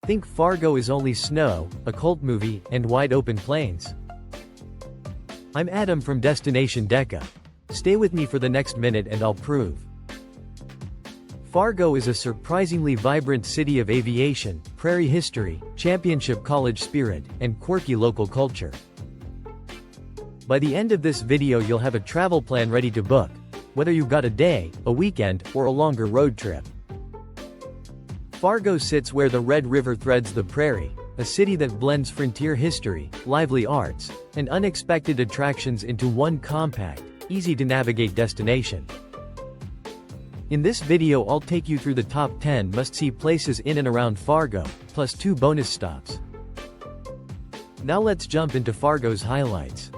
Think Fargo is only snow, a cult movie, and wide-open plains. I'm Adam from Destination Deca. Stay with me for the next minute and I'll prove. Fargo is a surprisingly vibrant city of aviation, prairie history, championship college spirit, and quirky local culture. By the end of this video you'll have a travel plan ready to book, whether you've got a day, a weekend, or a longer road trip. Fargo sits where the Red River threads the prairie, a city that blends frontier history, lively arts, and unexpected attractions into one compact, easy-to-navigate destination. In this video I'll take you through the top 10 must-see places in and around Fargo, plus 2 bonus stops. Now let's jump into Fargo's highlights.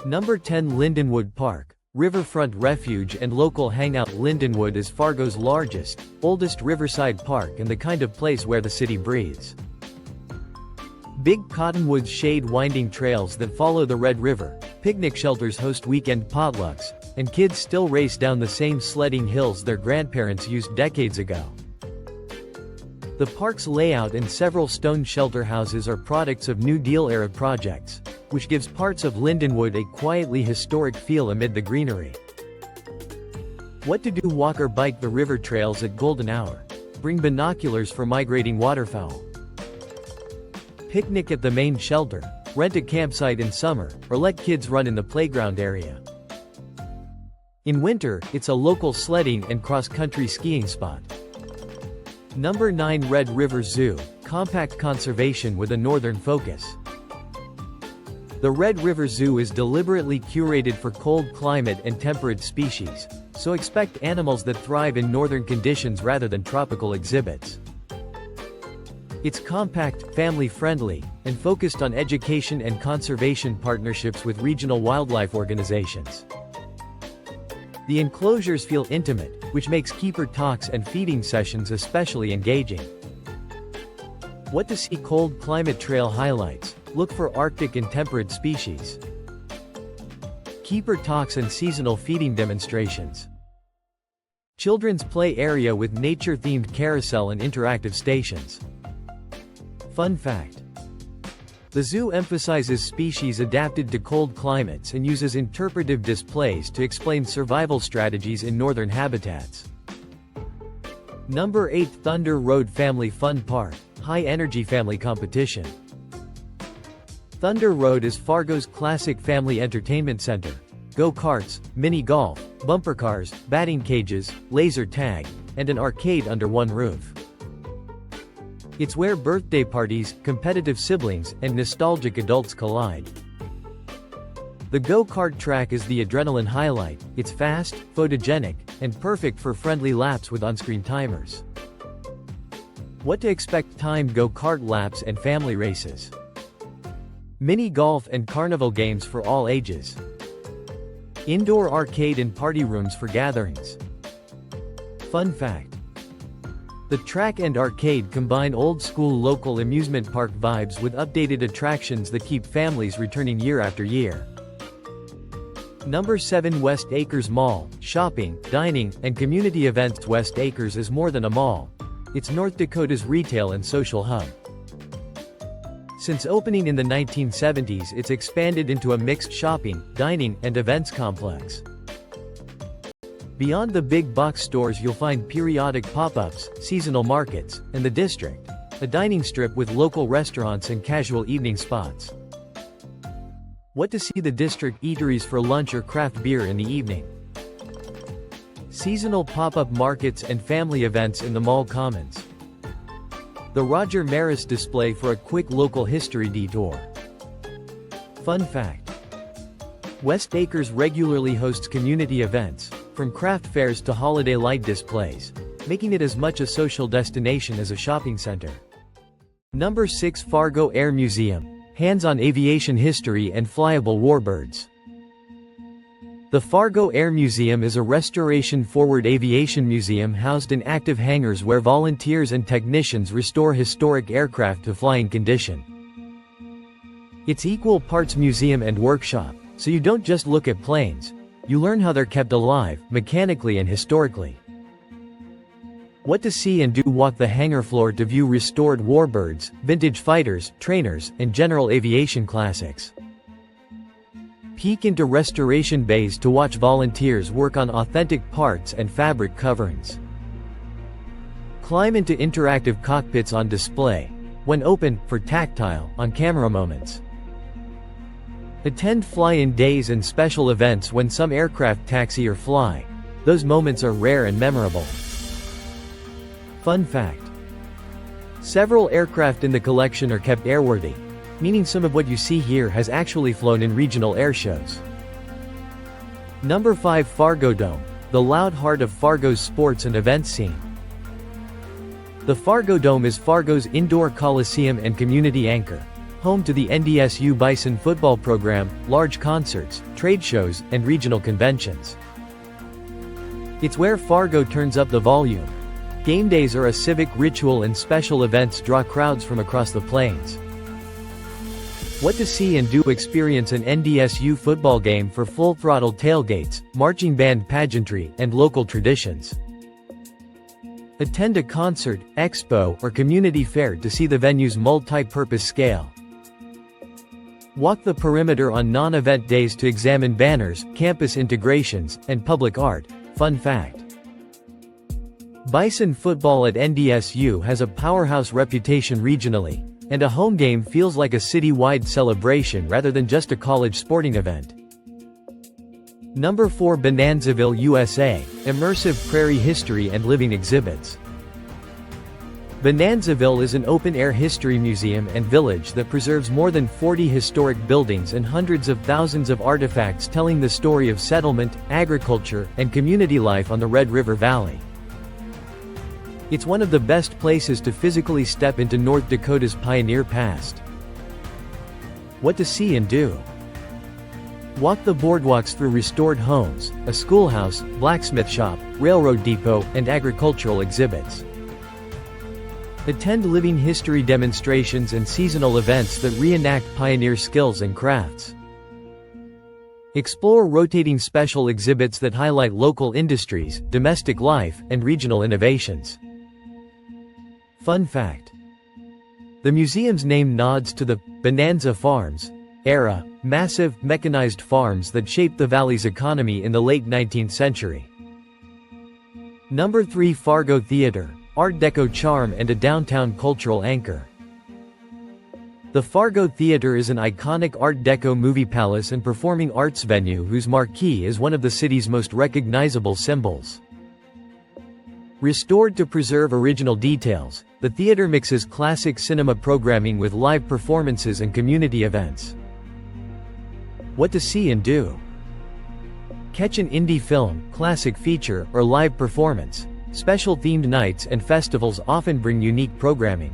Number 10, Lindenwood Park. Riverfront refuge and local hangout. Lindenwood is Fargo's largest, oldest riverside park and the kind of place where the city breathes. Big cottonwoods shade winding trails that follow the Red River, picnic shelters host weekend potlucks, and kids still race down the same sledding hills their grandparents used decades ago. The park's layout and several stone shelter houses are products of New Deal-era projects, which gives parts of Lindenwood a quietly historic feel amid the greenery. What to do? Walk or bike the river trails at golden hour. Bring binoculars for migrating waterfowl. Picnic at the main shelter, rent a campsite in summer, or let kids run in the playground area. In winter, it's a local sledding and cross-country skiing spot. Number 9, Red River Zoo, compact conservation with a northern focus. The Red River Zoo is deliberately curated for cold climate and temperate species, so expect animals that thrive in northern conditions rather than tropical exhibits. It's compact, family-friendly, and focused on education and conservation partnerships with regional wildlife organizations. The enclosures feel intimate, which makes keeper talks and feeding sessions especially engaging. What to see? Cold climate trail highlights. Look for Arctic and temperate species. Keeper talks and seasonal feeding demonstrations. Children's play area with nature-themed carousel and interactive stations. Fun fact: the zoo emphasizes species adapted to cold climates and uses interpretive displays to explain survival strategies in northern habitats. Number 8, Thunder Road Family Fun Park, high-energy family competition. Thunder Road is Fargo's classic family entertainment center. Go-karts, mini-golf, bumper cars, batting cages, laser tag, and an arcade under one roof. It's where birthday parties, competitive siblings, and nostalgic adults collide. The go-kart track is the adrenaline highlight. It's fast, photogenic, and perfect for friendly laps with on-screen timers. What to expect? Timed go-kart laps and family races. Mini golf and carnival games for all ages. Indoor arcade and party rooms for gatherings. Fun fact: the track and arcade combine old-school local amusement park vibes with updated attractions that keep families returning year after year. Number 7, West Acres Mall, shopping, dining, and community events. West Acres is more than a mall. It's North Dakota's retail and social hub. Since opening in the 1970s, it's expanded into a mixed shopping, dining, and events complex. Beyond the big box stores you'll find periodic pop-ups, seasonal markets, and the District, a dining strip with local restaurants and casual evening spots. What to see? The District eateries for lunch or craft beer in the evening. Seasonal pop-up markets and family events in the mall commons. The Roger Maris display for a quick local history detour. Fun fact: West Acres regularly hosts community events, from craft fairs to holiday light displays, making it as much a social destination as a shopping center. Number 6, Fargo Air Museum, hands-on aviation history and flyable warbirds. The Fargo Air Museum is a restoration-forward aviation museum housed in active hangars where volunteers and technicians restore historic aircraft to flying condition. It's equal parts museum and workshop, so you don't just look at planes, you learn how they're kept alive, mechanically and historically. What to see and do: walk the hangar floor to view restored warbirds, vintage fighters, trainers, and general aviation classics. Peek into restoration bays to watch volunteers work on authentic parts and fabric coverings. Climb into interactive cockpits on display, when open, for tactile, on-camera moments. Attend fly-in days and special events when some aircraft taxi or fly. Those moments are rare and memorable. Fun fact: several aircraft in the collection are kept airworthy, meaning some of what you see here has actually flown in regional air shows. Number 5. Fargo Dome, the loud heart of Fargo's sports and events scene. The Fargo Dome is Fargo's indoor coliseum and community anchor, home to the NDSU Bison football program, large concerts, trade shows, and regional conventions. It's where Fargo turns up the volume. Game days are a civic ritual and special events draw crowds from across the plains. What to see and do: experience an NDSU football game for full-throttle tailgates, marching band pageantry, and local traditions. Attend a concert, expo, or community fair to see the venue's multi-purpose scale. Walk the perimeter on non-event days to examine banners, campus integrations, and public art. Fun fact: Bison football at NDSU has a powerhouse reputation regionally, and a home game feels like a city-wide celebration rather than just a college sporting event. Number 4. Bonanzaville, USA, immersive prairie history and living exhibits. Bonanzaville is an open-air history museum and village that preserves more than 40 historic buildings and hundreds of thousands of artifacts telling the story of settlement, agriculture, and community life on the Red River Valley. It's one of the best places to physically step into North Dakota's pioneer past. What to see and do: walk the boardwalks through restored homes, a schoolhouse, blacksmith shop, railroad depot, and agricultural exhibits. Attend living history demonstrations and seasonal events that reenact pioneer skills and crafts. Explore rotating special exhibits that highlight local industries, domestic life, and regional innovations. Fun fact: the museum's name nods to the Bonanza Farms era, massive, mechanized farms that shaped the valley's economy in the late 19th century. Number 3. Fargo Theater, Art Deco charm and a downtown cultural anchor. The Fargo Theater is an iconic Art Deco movie palace and performing arts venue whose marquee is one of the city's most recognizable symbols. Restored to preserve original details, the theater mixes classic cinema programming with live performances and community events. What to see and do: catch an indie film, classic feature, or live performance. Special themed nights and festivals often bring unique programming.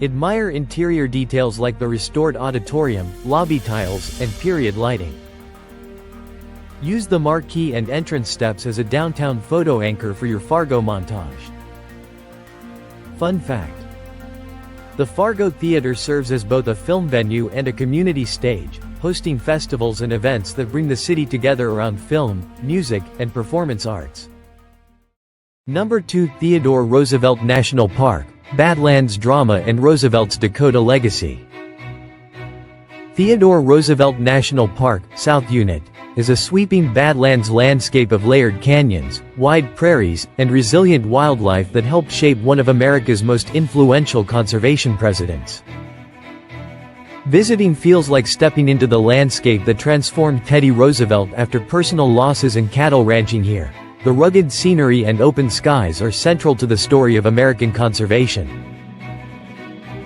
Admire interior details like the restored auditorium, lobby tiles, and period lighting. Use the marquee and entrance steps as a downtown photo anchor for your Fargo montage. Fun fact: the Fargo Theater serves as both a film venue and a community stage, hosting festivals and events that bring the city together around film, music, and performance arts. Number 2. Theodore Roosevelt National Park, Badlands drama and Roosevelt's Dakota legacy. Theodore Roosevelt National Park, South Unit, is a sweeping Badlands landscape of layered canyons, wide prairies, and resilient wildlife that helped shape one of America's most influential conservation presidents. Visiting feels like stepping into the landscape that transformed Teddy Roosevelt after personal losses and cattle ranching here. The rugged scenery and open skies are central to the story of American conservation.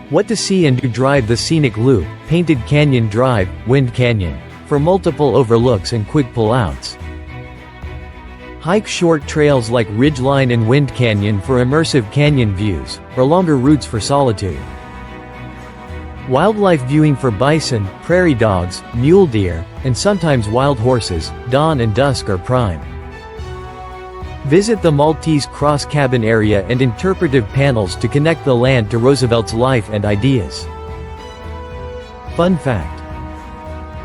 What to see and do: drive the scenic loop, Painted Canyon Drive, Wind Canyon, for multiple overlooks and quick pullouts. Hike short trails like Ridgeline and Wind Canyon for immersive canyon views, or longer routes for solitude. Wildlife viewing for bison, prairie dogs, mule deer, and sometimes wild horses, dawn and dusk are prime. Visit the Maltese Cross Cabin area and interpretive panels to connect the land to Roosevelt's life and ideas. Fun fact: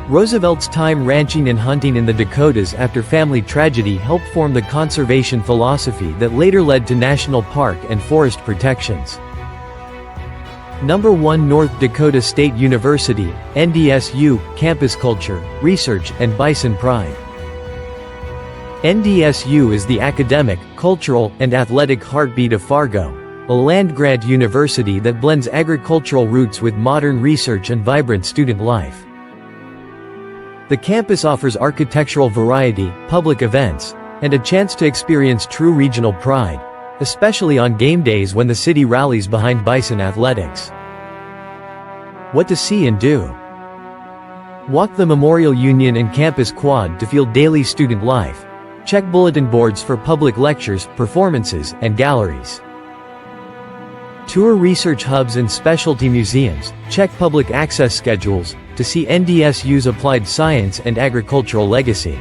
Roosevelt's time ranching and hunting in the Dakotas after family tragedy helped form the conservation philosophy that later led to national park and forest protections. Number 1 North Dakota State University, NDSU, Campus Culture, Research and Bison Pride. NDSU is the academic, cultural, and athletic heartbeat of Fargo, a land-grant university that blends agricultural roots with modern research and vibrant student life. The campus offers architectural variety, public events, and a chance to experience true regional pride, especially on game days when the city rallies behind Bison athletics. What to see and do. Walk the Memorial Union and Campus Quad to feel daily student life. Check bulletin boards for public lectures, performances, and galleries. Tour research hubs and specialty museums. Check public access schedules to see NDSU's applied science and agricultural legacy.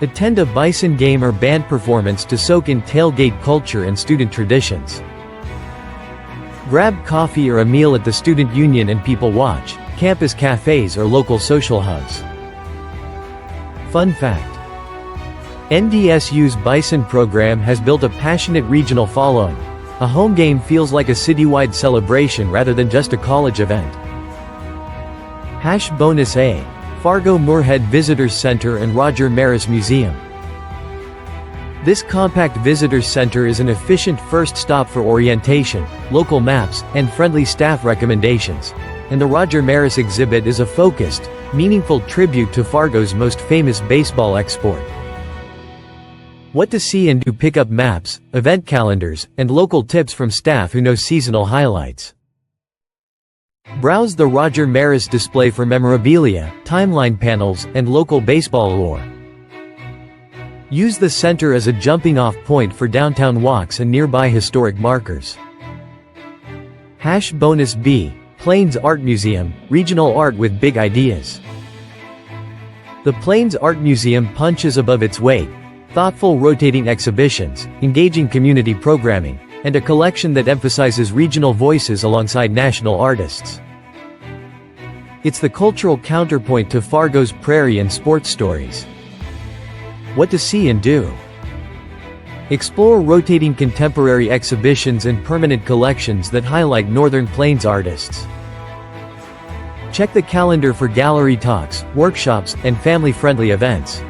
Attend a Bison game or band performance to soak in tailgate culture and student traditions. Grab coffee or a meal at the Student Union and People Watch, campus cafes or local social hubs. Fun fact: NDSU's Bison program has built a passionate regional following. A home game feels like a citywide celebration rather than just a college event. Bonus A. Fargo Moorhead Visitors Center and Roger Maris Museum. This compact visitors center is an efficient first stop for orientation, local maps, and friendly staff recommendations, and the Roger Maris exhibit is a focused, meaningful tribute to Fargo's most famous baseball export. What to see and do. Pick up maps, event calendars, and local tips from staff who know seasonal highlights. Browse the Roger Maris display for memorabilia, timeline panels, and local baseball lore. Use the center as a jumping-off point for downtown walks and nearby historic markers. Bonus B. Plains Art Museum, regional art with big ideas. The Plains Art Museum punches above its weight. Thoughtful rotating exhibitions, engaging community programming, and a collection that emphasizes regional voices alongside national artists. It's the cultural counterpoint to Fargo's prairie and sports stories. What to see and do. Explore rotating contemporary exhibitions and permanent collections that highlight Northern Plains artists. Check the calendar for gallery talks, workshops, and family-friendly events.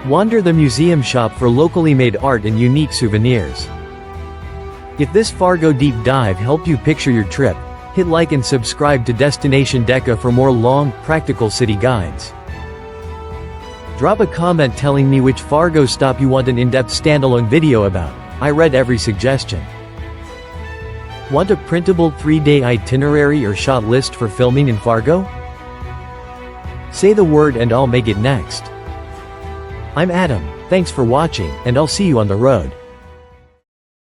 Wander the museum shop for locally made art and unique souvenirs. If this Fargo deep dive helped you picture your trip, hit like and subscribe to Destination Deca for more long, practical city guides. Drop a comment telling me which Fargo stop you want an in-depth standalone video about. I read every suggestion. Want a printable 3-day itinerary or shot list for filming in Fargo? Say the word and I'll make it next. I'm Adam, thanks for watching, and I'll see you on the road.